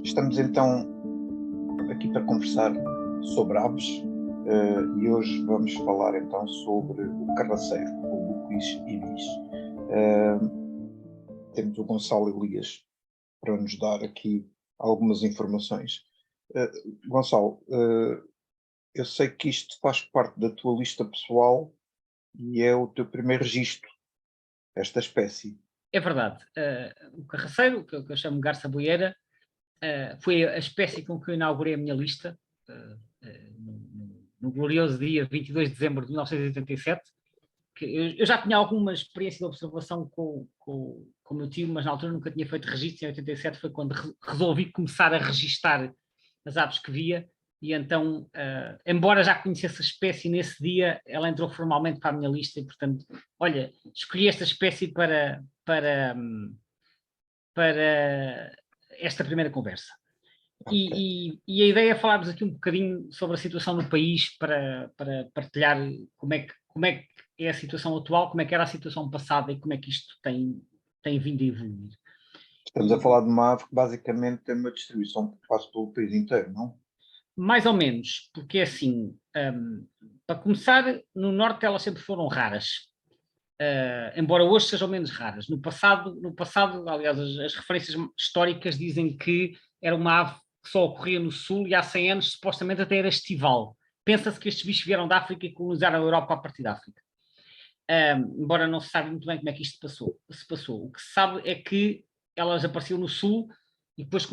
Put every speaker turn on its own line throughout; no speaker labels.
Estamos então aqui para conversar sobre aves e hoje vamos falar então sobre o carraceiro, o Luís Ibis. Temos o Gonçalo Elias para nos dar aqui algumas informações. Gonçalo, eu sei que isto faz parte da tua lista pessoal e é o teu primeiro registro, esta espécie.
É verdade. O carraceiro, que eu chamo garça boeira, foi a espécie com que eu inaugurei a minha lista, no glorioso dia 22 de dezembro de 1987. Que eu já tinha alguma experiência de observação com o meu tio, mas na altura nunca tinha feito registro. Em 87 foi quando resolvi começar a registar as aves que via. E então, embora já conhecesse a espécie nesse dia, ela entrou formalmente para a minha lista e, portanto, olha, escolhi esta espécie para esta primeira conversa.
Okay.
E a ideia é falarmos aqui um bocadinho sobre a situação no país para partilhar como é que é a situação atual, como é que era a situação passada e como é que isto tem vindo a evoluir.
Estamos a falar de uma ave que basicamente tem uma distribuição que passa pelo país inteiro, não?
Mais ou menos, porque é assim, para começar, no norte elas sempre foram raras, embora hoje sejam menos raras. No passado aliás, as referências históricas dizem que era uma ave que só ocorria no sul e há 100 anos supostamente até era estival. Pensa-se que estes bichos vieram da África e colonizaram a Europa a partir da África. Embora não se saiba muito bem como é que isto se passou. O que se sabe é que elas apareciam no sul e depois,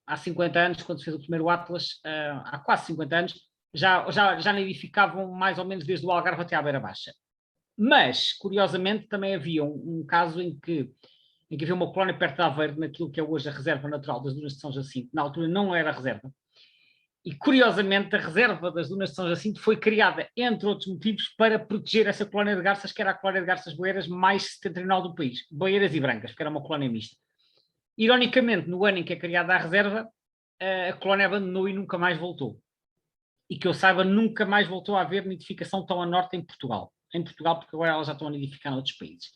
há 50 anos, quando se fez o primeiro Atlas, há quase 50 anos, já nidificavam mais ou menos desde o Algarve até à Beira Baixa. Mas, curiosamente, também havia um caso em que havia uma colónia perto de Aveiro, naquilo que é hoje a Reserva Natural das Dunas de São Jacinto. Na altura não era reserva. E, curiosamente, a Reserva das Dunas de São Jacinto foi criada, entre outros motivos, para proteger essa colónia de garças, que era a colónia de garças boeiras mais setentrional do país. Boeiras e brancas, porque era uma colónia mista. Ironicamente, no ano em que é criada a reserva, a colónia abandonou e nunca mais voltou. E que eu saiba, nunca mais voltou a haver nidificação tão a norte em Portugal. Em Portugal, porque agora elas já estão a nidificar noutros países.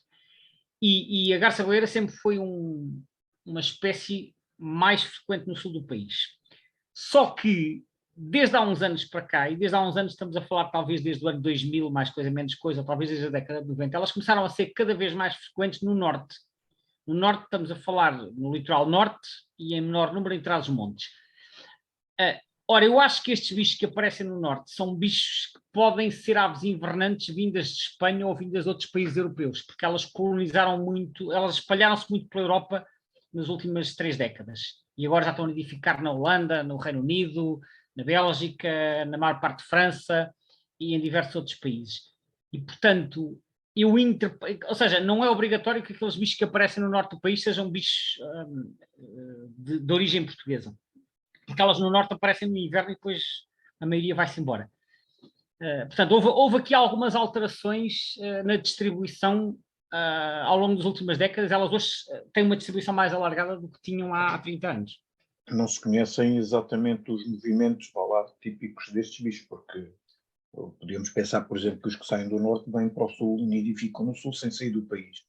E a garça boeira sempre foi uma espécie mais frequente no sul do país. Só que, desde há uns anos para cá, e desde há uns anos estamos a falar talvez desde o ano 2000, mais coisa, menos coisa, talvez desde a década de 90, elas começaram a ser cada vez mais frequentes no norte. No norte estamos a falar no litoral norte e em menor número em Trás-os-Montes. Ora, eu acho que estes bichos que aparecem no norte são bichos que podem ser aves invernantes vindas de Espanha ou vindas de outros países europeus, porque elas colonizaram muito, elas espalharam-se muito pela Europa nas últimas 3 décadas. E agora já estão a nidificar na Holanda, no Reino Unido, na Bélgica, na maior parte de França e em diversos outros países. E, portanto, ou seja, não é obrigatório que aqueles bichos que aparecem no norte do país sejam bichos de origem portuguesa. Porque elas no norte aparecem no inverno e depois a maioria vai-se embora. Portanto, houve aqui algumas alterações na distribuição ao longo das últimas décadas. Elas hoje têm uma distribuição mais alargada do que tinham há 30 anos.
Não se conhecem exatamente os movimentos, vá lá, típicos destes bichos, porque podíamos pensar, por exemplo, que os que saem do norte vêm para o sul e nidificam no sul sem sair do país.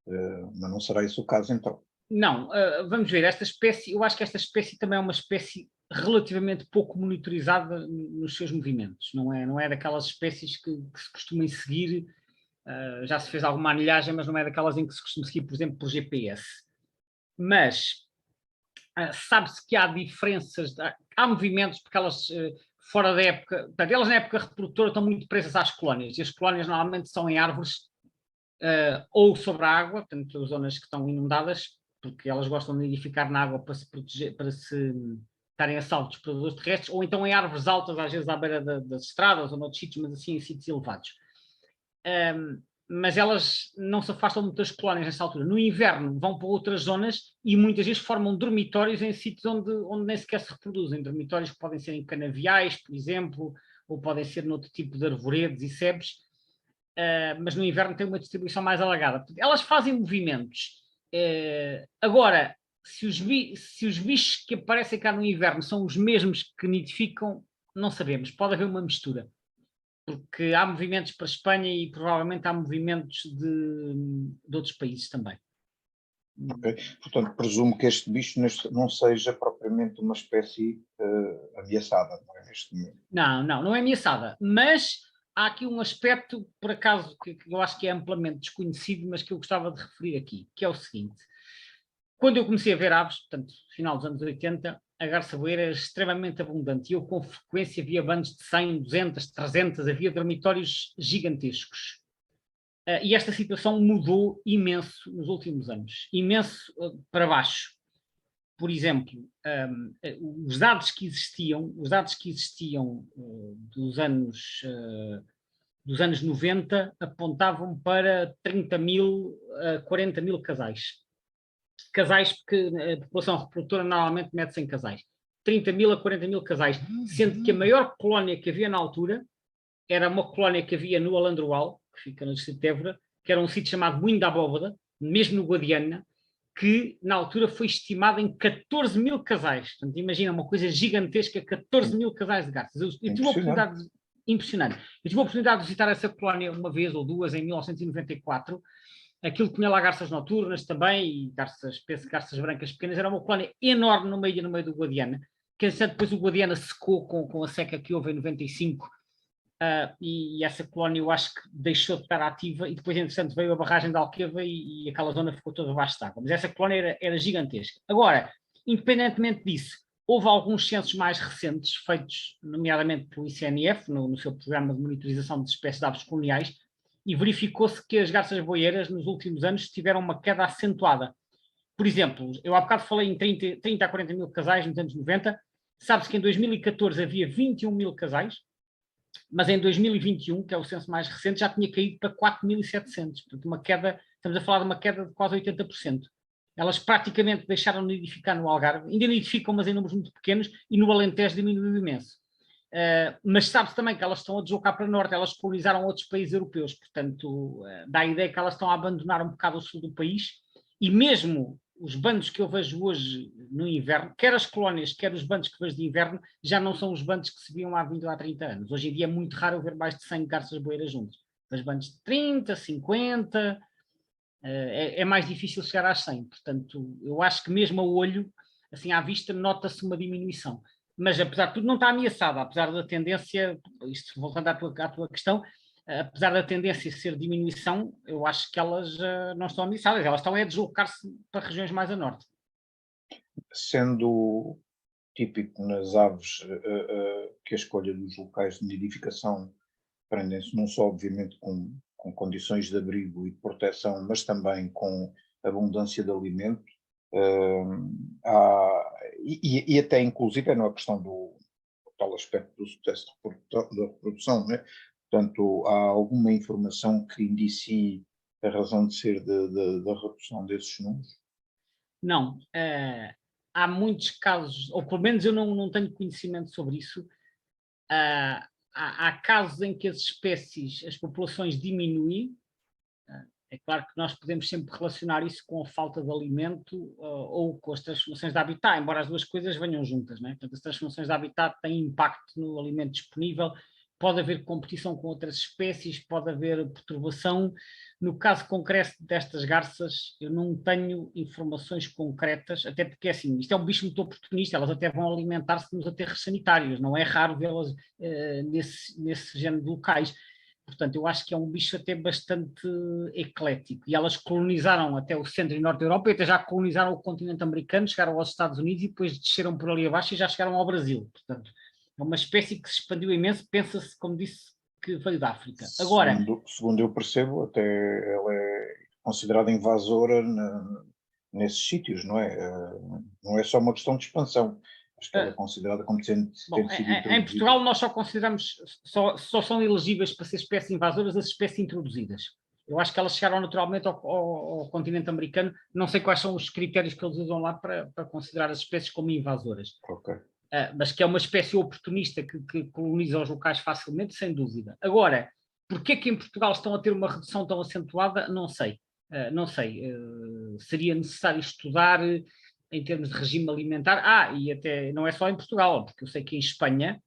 Mas não será esse o caso então.
Não, vamos ver, eu acho que esta espécie também é uma espécie relativamente pouco monitorizada nos seus movimentos, não é daquelas espécies que se costumem seguir, já se fez alguma anilhagem, mas não é daquelas em que se costuma seguir, por exemplo, por GPS. Mas sabe-se que há diferenças, há movimentos, porque elas fora da época, portanto, elas na época reprodutora estão muito presas às colónias, e as colónias normalmente são em árvores ou sobre a água, portanto, zonas que estão inundadas, porque elas gostam de nidificar na água para se proteger, para se estarem a salvo dos predadores terrestres, ou então em árvores altas, às vezes à beira das estradas ou noutros sítios, mas assim em sítios elevados. Mas elas não se afastam muito das colónias nessa altura. No inverno vão para outras zonas e muitas vezes formam dormitórios em sítios onde nem sequer se reproduzem. Dormitórios que podem ser em canaviais, por exemplo, ou podem ser noutro tipo de arvoredos e sebes, mas no inverno tem uma distribuição mais alargada. Elas fazem movimentos. Agora, se os bichos que aparecem cá no inverno são os mesmos que nidificam, não sabemos. Pode haver uma mistura. Porque há movimentos para a Espanha e provavelmente há movimentos de outros países também.
Okay. Portanto, presumo que este bicho não seja propriamente claramente uma espécie ameaçada, não é, neste momento.
Não é ameaçada, mas há aqui um aspecto, por acaso, que eu acho que é amplamente desconhecido, mas que eu gostava de referir aqui, que é o seguinte. Quando eu comecei a ver aves, portanto, final dos anos 80, a garça-boeira era extremamente abundante e eu com frequência via bandos de 100, 200, 300, havia dormitórios gigantescos. E esta situação mudou imenso nos últimos anos, imenso para baixo. Por exemplo, os dados que existiam dos anos 90 apontavam para 30 mil a 40 mil casais. Casais, porque a população reprodutora normalmente mete-se em casais. 30 mil a 40 mil casais, sendo que a maior colónia que havia na altura era uma colónia que havia no Alandroal, que fica no distrito de Évora, que era um sítio chamado Moinho da Abóbada, mesmo no Guadiana, que na altura foi estimado em 14 mil casais. Portanto, imagina uma coisa gigantesca, 14 mil casais de garças. Eu tive uma oportunidade impressionante. Eu tive a oportunidade de visitar essa colónia uma vez ou duas em 1994. Aquilo tinha lá garças noturnas também e garças brancas pequenas. Era uma colónia enorme no meio do Guadiana, que depois o Guadiana secou com a seca que houve em 95. E essa colónia eu acho que deixou de estar ativa e depois, entretanto, veio a barragem de Alqueva e aquela zona ficou toda abaixo de água. Mas essa colónia era gigantesca. Agora, independentemente disso, houve alguns censos mais recentes, feitos nomeadamente pelo ICNF, no seu programa de monitorização de espécies de aves coloniais, e verificou-se que as garças boieiras nos últimos anos tiveram uma queda acentuada. Por exemplo, eu há bocado falei em 30 a 40 mil casais nos anos 90, sabe-se que em 2014 havia 21 mil casais, mas em 2021, que é o censo mais recente, já tinha caído para 4.700. Portanto, uma queda, estamos a falar de uma queda de quase 80%. Elas praticamente deixaram de nidificar no Algarve, ainda nidificam, mas em números muito pequenos, e no Alentejo diminuiu imenso. Mas sabe-se também que elas estão a deslocar para o norte, elas colonizaram outros países europeus, portanto, dá a ideia que elas estão a abandonar um bocado o sul do país, e mesmo os bandos que eu vejo hoje no inverno, quer as colónias, quer os bandos que vejo de inverno, já não são os bandos que se viam há 20 ou há 30 anos. Hoje em dia é muito raro eu ver mais de 100 garças boeiras juntos. As bandos de 30, 50, é mais difícil chegar às 100. Portanto, eu acho que mesmo a olho, assim à vista, nota-se uma diminuição. Mas apesar de tudo não está ameaçada, apesar da tendência, isto voltando à tua questão, apesar da tendência ser diminuição, eu acho que elas não estão ameaçadas, elas estão a deslocar-se para regiões mais a norte.
Sendo típico nas aves que a escolha dos locais de nidificação prendem-se não só, obviamente, com condições de abrigo e de proteção, mas também com abundância de alimento, e até inclusive é na questão do tal aspecto do sucesso da reprodução, né? Portanto, há alguma informação que indicie a razão de ser da redução desses números?
Não, há muitos casos, ou pelo menos eu não tenho conhecimento sobre isso. Há casos em que as espécies, as populações diminuem. É claro que nós podemos sempre relacionar isso com a falta de alimento ou com as transformações de habitat, embora as duas coisas venham juntas, né? Portanto, as transformações de habitat têm impacto no alimento disponível, pode haver competição com outras espécies, pode haver perturbação. No caso concreto destas garças, eu não tenho informações concretas, até porque assim, isto é um bicho muito oportunista, elas até vão alimentar-se nos aterros sanitários, não é raro vê-las nesse género de locais. Portanto, eu acho que é um bicho até bastante eclético. E elas colonizaram até o centro e norte da Europa e até já colonizaram o continente americano, chegaram aos Estados Unidos e depois desceram por ali abaixo e já chegaram ao Brasil. Portanto, é uma espécie que se expandiu imenso, pensa-se, como disse, que veio da África. Agora,
segundo eu percebo, até ela é considerada invasora nesses sítios, não é? Não é só uma questão de expansão. Acho que ela é considerada como tendo sido introduzida.
Em Portugal nós só consideramos, só são elegíveis para ser espécies invasoras as espécies introduzidas. Eu acho que elas chegaram naturalmente ao continente americano, não sei quais são os critérios que eles usam lá para considerar as espécies como invasoras.
Ok.
Mas que é uma espécie oportunista que coloniza os locais facilmente, sem dúvida. Agora, porquê que em Portugal estão a ter uma redução tão acentuada? Não sei. Seria necessário estudar em termos de regime alimentar. E até não é só em Portugal, porque eu sei que em Espanha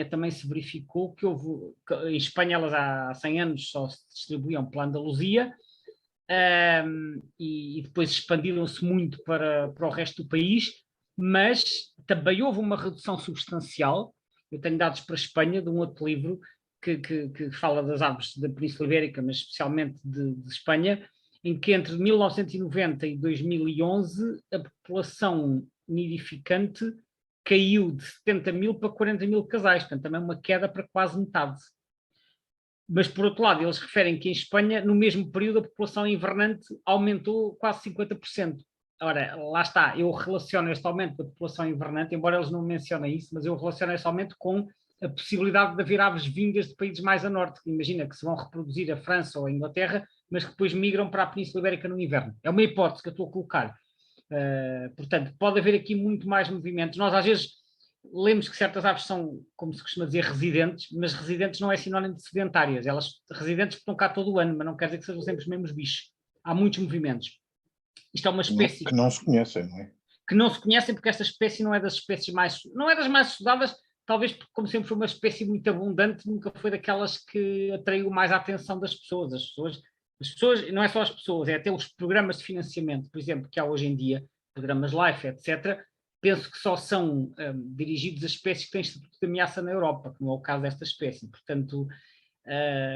também se verificou que em Espanha elas há 100 anos só se distribuíam pela Andaluzia, e depois expandiram-se muito para o resto do país, mas também houve uma redução substancial. Eu tenho dados para a Espanha de um outro livro que fala das aves da Península Ibérica, mas especialmente de Espanha, em que entre 1990 e 2011 a população nidificante caiu de 70 mil para 40 mil casais, portanto também uma queda para quase metade. Mas, por outro lado, eles referem que em Espanha, no mesmo período, a população invernante aumentou quase 50%. Ora, lá está, eu relaciono este aumento da população invernante, embora eles não mencionem isso, mas eu relaciono este aumento com a possibilidade de haver aves vindas de países mais a norte, que imagina que se vão reproduzir a França ou a Inglaterra, mas que depois migram para a Península Ibérica no inverno. É uma hipótese que eu estou a colocar. Portanto, pode haver aqui muito mais movimentos. Nós, às vezes, lemos que certas aves são, como se costuma dizer, residentes, mas residentes não é sinónimo de sedentárias. Elas, residentes, estão cá todo o ano, mas não quer dizer que sejam sempre os mesmos bichos. Há muitos movimentos. Isto é uma espécie
que não se conhecem, não é?
Que não se conhecem, porque esta espécie não é das espécies mais, não é das mais estudadas, talvez porque, como sempre foi uma espécie muito abundante, nunca foi daquelas que atraiu mais a atenção das pessoas. As pessoas, não é só as pessoas, é até os programas de financiamento, por exemplo, que há hoje em dia, programas LIFE, etc., penso que só são dirigidos a espécies que têm estatuto de ameaça na Europa, que não é o caso desta espécie. Portanto,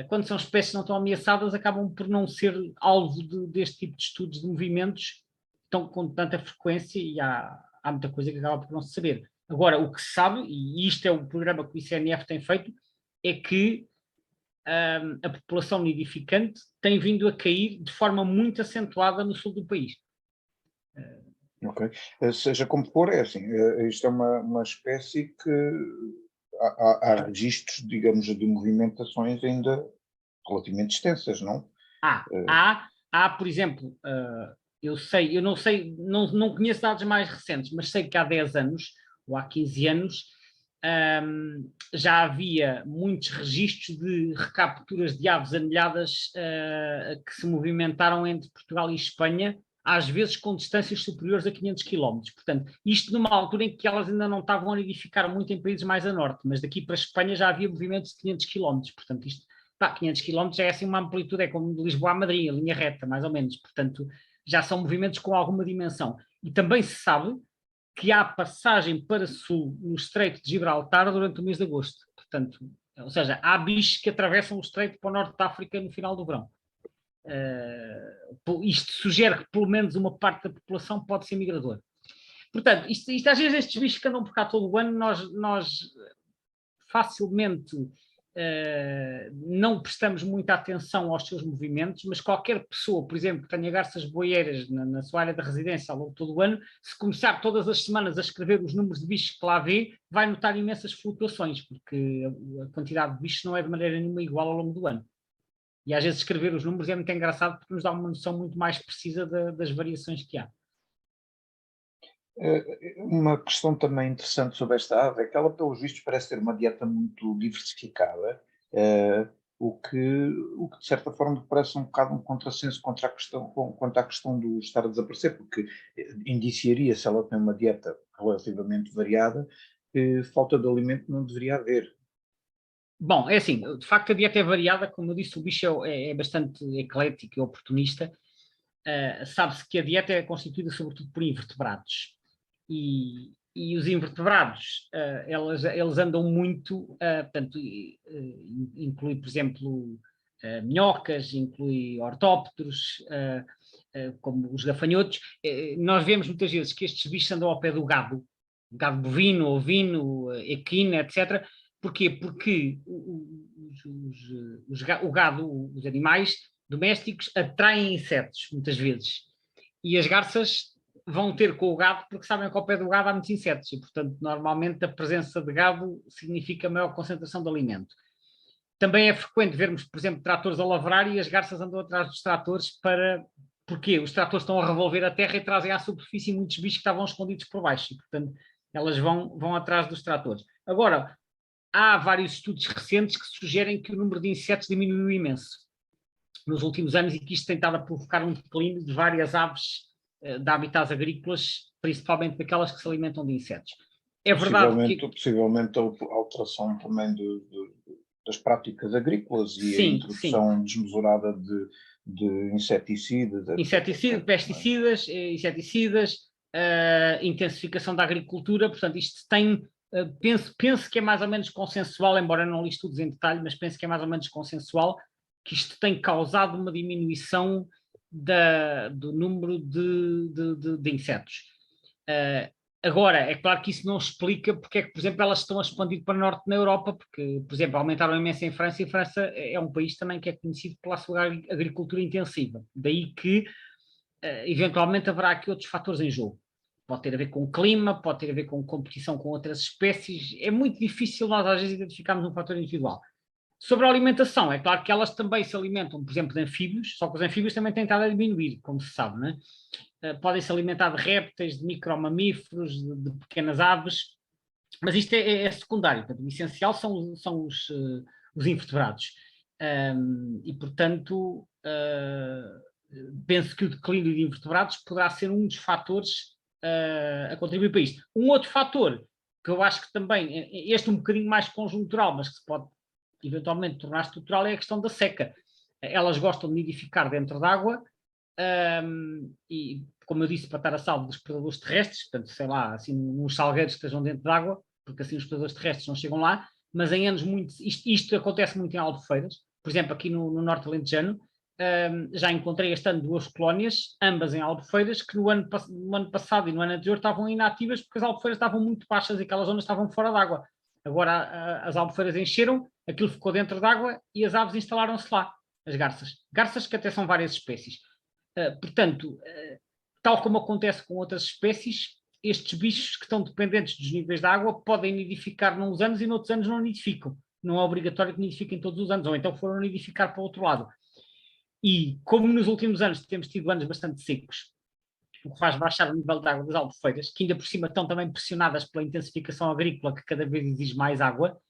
quando são espécies que não estão ameaçadas, acabam por não ser alvo deste tipo de estudos de movimentos tão, com tanta frequência, e há muita coisa que acaba por não se saber. Agora, o que se sabe, e isto é o programa que o ICNF tem feito, é que a população nidificante tem vindo a cair de forma muito acentuada no sul do país.
Ok. Seja como for, é assim, isto é uma espécie que há registros, digamos, de movimentações ainda relativamente extensas, não?
Há, por exemplo, eu não conheço dados mais recentes, mas sei que há 10 anos, ou há 15 anos, já havia muitos registros de recapturas de aves anilhadas que se movimentaram entre Portugal e Espanha, às vezes com distâncias superiores a 500 km. Portanto, isto numa altura em que elas ainda não estavam a nidificar muito em países mais a norte, mas daqui para a Espanha já havia movimentos de 500 km. Portanto, isto, 500 km já é assim uma amplitude, é como de Lisboa a Madrid, a linha reta, mais ou menos. Portanto, já são movimentos com alguma dimensão. E também se sabe que há passagem para sul no Estreito de Gibraltar durante o mês de agosto. Portanto, ou seja, há bichos que atravessam o Estreito para o norte da África no final do verão. Isto sugere que pelo menos uma parte da população pode ser migradora. Portanto, isto às vezes estes bichos que andam por cá todo o ano, nós facilmente não prestamos muita atenção aos seus movimentos, mas qualquer pessoa, por exemplo, que tenha garças boieiras na sua área de residência ao longo de todo o ano, se começar todas as semanas a escrever os números de bichos que lá vê, vai notar imensas flutuações, porque a quantidade de bichos não é de maneira nenhuma igual ao longo do ano. E às vezes escrever os números é muito engraçado porque nos dá uma noção muito mais precisa das variações que há.
Uma questão também interessante sobre esta ave é que ela, pelos vistos, parece ter uma dieta muito diversificada, o que de certa forma parece um bocado um contrassenso quanto à questão do estar a desaparecer, porque indiciaria, se ela tem uma dieta relativamente variada, que falta de alimento não deveria haver.
Bom, é assim, de facto a dieta é variada, como eu disse, o bicho é bastante eclético e oportunista. Sabe-se que a dieta é constituída sobretudo por invertebrados. E os invertebrados, eles andam muito, portanto, inclui, por exemplo, minhocas, inclui ortópteros, como os gafanhotos. Nós vemos muitas vezes que estes bichos andam ao pé do gado bovino, ovino, equino, etc. Porquê? Porque o gado, os animais domésticos, atraem insetos, muitas vezes. E as garças vão ter com o gado porque sabem que ao pé do gado há muitos insetos e, portanto, normalmente a presença de gado significa maior concentração de alimento. Também é frequente vermos, por exemplo, tratores a lavrar e as garças andam atrás dos tratores para... Porquê? Os tratores estão a revolver a terra e trazem à superfície muitos bichos que estavam escondidos por baixo e, portanto, elas vão atrás dos tratores. Agora, há vários estudos recentes que sugerem que o número de insetos diminuiu imenso nos últimos anos e que isto tem estado a provocar um declínio de várias aves de habitats agrícolas, principalmente daquelas que se alimentam de insetos. É verdade que...
Possivelmente a alteração também das práticas agrícolas e
sim,
a introdução desmesurada de inseticidas.
Pesticidas, intensificação da agricultura, portanto isto tem, penso que é mais ou menos consensual, embora não li estudos em detalhe, mas penso que é mais ou menos consensual que isto tem causado uma diminuição do número de insetos. Agora, é claro que isso não explica porque é que, por exemplo, elas estão a expandir para o norte na Europa, porque, por exemplo, aumentaram imenso em França, e França é um país também que é conhecido pela sua agricultura intensiva. Daí que, eventualmente, haverá aqui outros fatores em jogo. Pode ter a ver com o clima, pode ter a ver com competição com outras espécies. É muito difícil nós, às vezes, identificarmos um fator individual. Sobre a alimentação, é claro que elas também se alimentam, por exemplo, de anfíbios, só que os anfíbios também têm estado a diminuir, como se sabe, né? Podem se alimentar de répteis, de micromamíferos, de pequenas aves, mas isto é secundário. Portanto, o essencial são os invertebrados. E, portanto, penso que o declínio de invertebrados poderá ser um dos fatores a contribuir para isto. Um outro fator, que eu acho que também, este um bocadinho mais conjuntural, mas que se pode eventualmente tornar estrutural, é a questão da seca. Elas gostam de nidificar dentro d'água, e, como eu disse, para estar a salvo dos predadores terrestres, portanto, sei lá, assim, uns salgueiros que estejam dentro d'água, porque assim os predadores terrestres não chegam lá, mas em anos muito. Isto acontece muito em albufeiras, por exemplo, aqui no Norte Alentejano, já encontrei este ano 2 colónias, ambas em albufeiras, que no ano passado e no ano anterior estavam inativas porque as albufeiras estavam muito baixas e aquelas zonas estavam fora d'água. Agora as albufeiras encheram, aquilo ficou dentro d'água e as aves instalaram-se lá, as garças. Garças que até são várias espécies. Portanto, tal como acontece com outras espécies, estes bichos que estão dependentes dos níveis de água podem nidificar num anos e noutros anos não nidificam. Não é obrigatório que nidifiquem todos os anos, ou então foram nidificar para o outro lado. E como nos últimos anos temos tido anos bastante secos, o que faz baixar o nível de água das albufeiras, que ainda por cima estão também pressionadas pela intensificação agrícola, que cada vez exige mais água,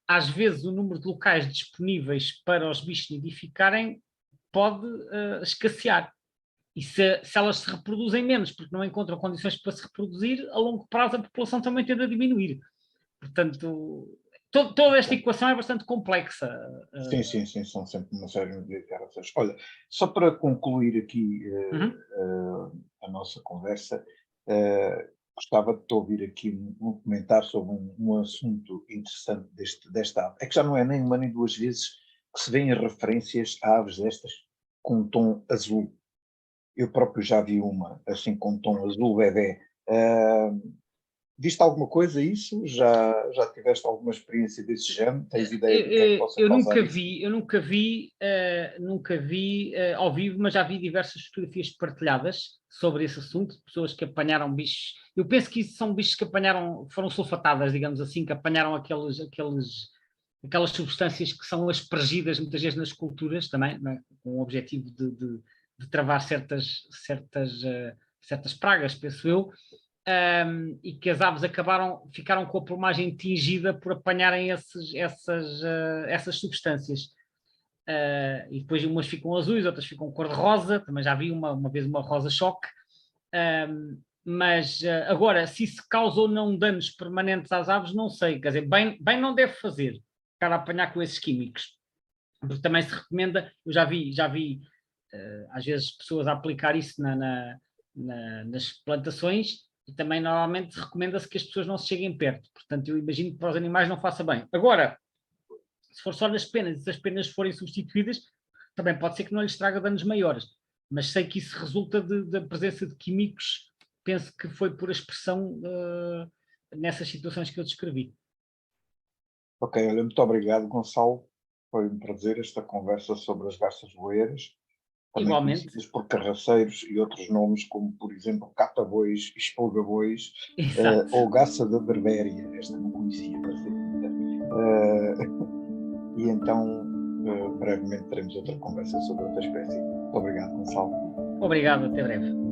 às vezes o número de locais disponíveis para os bichos nidificarem pode escassear. E se elas se reproduzem menos porque não encontram condições para se reproduzir, a longo prazo a população também tende a diminuir. Portanto, toda esta equação é bastante complexa.
Sim, são sempre uma série de declarações. Olha, só para concluir aqui a nossa conversa, gostava de te ouvir aqui um comentário sobre um assunto interessante desta ave. É que já não é nem uma nem duas vezes que se vêem referências a aves destas com um tom azul. Eu próprio já vi uma assim com um tom azul bebê. Viste alguma coisa isso? Já tiveste alguma experiência desse género? Tens ideia do que é que possa causar isso?
Nunca vi ao vivo, mas já vi diversas fotografias partilhadas sobre esse assunto, de pessoas que apanharam bichos. Eu penso que isso são bichos que foram sulfatadas, digamos assim, que apanharam aquelas substâncias que são aspergidas muitas vezes nas culturas também, né, com o objetivo de travar certas pragas, penso eu. E que as aves ficaram com a plumagem tingida por apanharem essas substâncias. E depois umas ficam azuis, outras ficam cor-de-rosa, também já vi uma vez uma rosa-choque. Mas agora, se isso causa ou não danos permanentes às aves, não sei. Quer dizer, bem não deve fazer para apanhar com esses químicos. Porque também se recomenda, eu já vi às vezes pessoas a aplicar isso nas plantações, e também normalmente recomenda-se que as pessoas não se cheguem perto. Portanto, eu imagino que para os animais não faça bem. Agora, se for só nas penas, e se as penas forem substituídas, também pode ser que não lhes traga danos maiores. Mas sei que isso resulta da presença de químicos, penso que foi por aspersão nessas situações que eu descrevi.
Ok, olha, muito obrigado, Gonçalo. Foi um prazer esta conversa sobre as garças voeiras, também
Igualmente.
conhecidas por carraceiros e outros nomes, como, por exemplo, cata-bois, espolga-bois, ou garça da berbéria. Esta não conhecia, para ser e então, brevemente, teremos outra conversa sobre outra espécie. Muito obrigado, Gonçalo.
Obrigado, até breve.